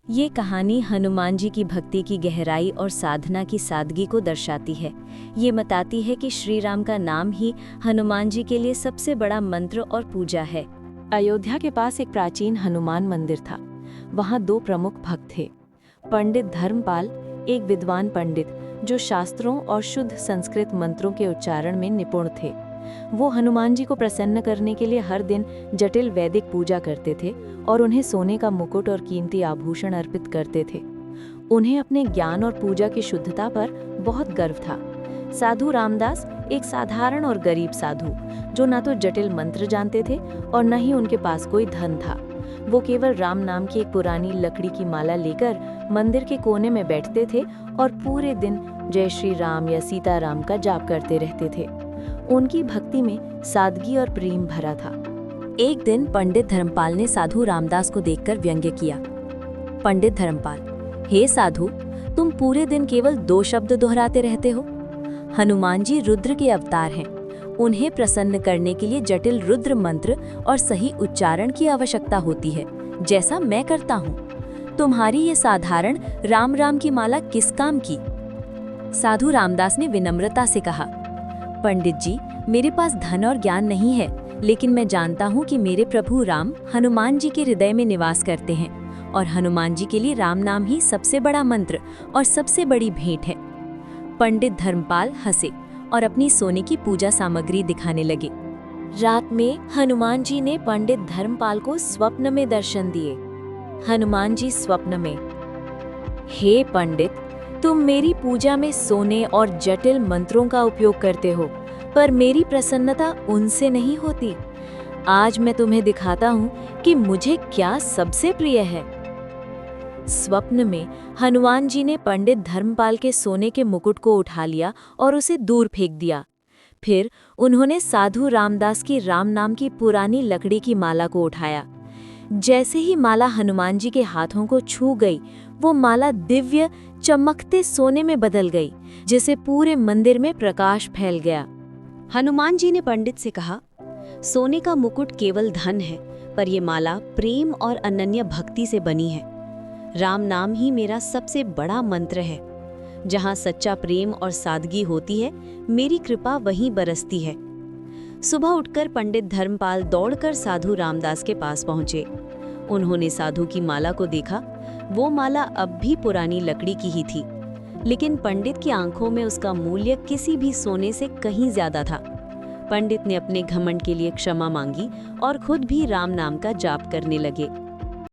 ये कहानी हनुमान जी की भक्ति की गहराई और साधना की सादगी को दर्शाती है। ये बताती है कि श्री राम का नाम ही हनुमान जी के लिए सबसे बड़ा मंत्र और पूजा है। अयोध्या के पास एक प्राचीन हनुमान मंदिर था। वहाँ दो प्रमुख भक्त थे। पंडित धर्मपाल, एक विद्वान पंडित जो शास्त्रों और शुद्ध संस्कृत मंत्रों के उच्चारण में निपुण थे। वो हनुमान जी को प्रसन्न करने के लिए हर दिन जटिल वैदिक पूजा करते थे और उन्हें सोने का मुकुट और कीमती आभूषण अर्पित करते थे। उन्हें अपने ज्ञान और पूजा की शुद्धता पर बहुत गर्व था। साधु रामदास एक साधारण और गरीब साधु, जो न तो जटिल मंत्र जानते थे और न ही उनके पास कोई धन था। वो केवल राम नाम की एक पुरानी लकड़ी की माला लेकर मंदिर के कोने में बैठते थे और पूरे दिन जय श्री राम या सीताराम का जाप करते रहते थे। उनकी भक्ति में सादगी और प्रेम भरा था। एक दिन पंडित धर्मपाल ने साधु रामदास को देखकर व्यंग्य किया। पंडित धर्मपाल, हे साधु, तुम पूरे दिन केवल 2 शब्द दोहराते रहते हो। हनुमान जी रुद्र के अवतार हैं। उन्हें प्रसन्न करने के लिए जटिल रुद्र मंत्र और सही उच्चारण की आवश्यकता होती है, जैसा मैं करता हूँ। तुम्हारी ये साधारण राम राम की माला किस काम की? साधु रामदास ने विनम्रता से कहा, पंडित जी, मेरे पास धन और ज्ञान नहीं है, लेकिन मैं जानता हूँ कि मेरे प्रभु राम हनुमान जी के हृदय में निवास करते हैं और हनुमान जी के लिए राम नाम ही सबसे बड़ा मंत्र और सबसे बड़ी भेंट है। पंडित धर्मपाल हंसे और अपनी सोने की पूजा सामग्री दिखाने लगे। रात में हनुमान जी ने पंडित धर्मपाल को स्वप्न में दर्शन दिए। हनुमान जी स्वप्न में, हे पंडित, तुम मेरी पूजा में सोने और जटिल मंत्रों का उपयोग करते हो, पर मेरी प्रसन्नता उनसे नहीं होती। आज मैं तुम्हें दिखाता हूँ कि मुझे क्या सबसे प्रिय है। स्वप्न में हनुमान जी ने पंडित धर्मपाल के सोने के मुकुट को उठा लिया और उसे दूर फेंक दिया। फिर उन्होंने साधु रामदास की राम नाम की पुरानी लकड़ी की माला को उठाया। जैसे ही माला हनुमान जी के हाथों को छू गई, वो माला दिव्य चमकते सोने में बदल गई, जिससे पूरे मंदिर में प्रकाश फैल गया। हनुमान जी ने पंडित से कहा, सोने का मुकुट केवल धन है, पर ये माला प्रेम और अनन्य भक्ति से बनी है। राम नाम ही मेरा सबसे बड़ा मंत्र है। जहाँ सच्चा प्रेम और सादगी होती है, मेरी कृपा वहीं बरसती है। सुबह उठकर पंडित धर्मपाल दौड़कर साधु रामदास के पास पहुंचे। उन्होंने साधु की माला को देखा। वो माला अब भी पुरानी लकड़ी की ही थी, लेकिन पंडित की आंखों में उसका मूल्य किसी भी सोने से कहीं ज्यादा था। पंडित ने अपने घमंड के लिए क्षमा मांगी और खुद भी राम नाम का जाप करने लगे।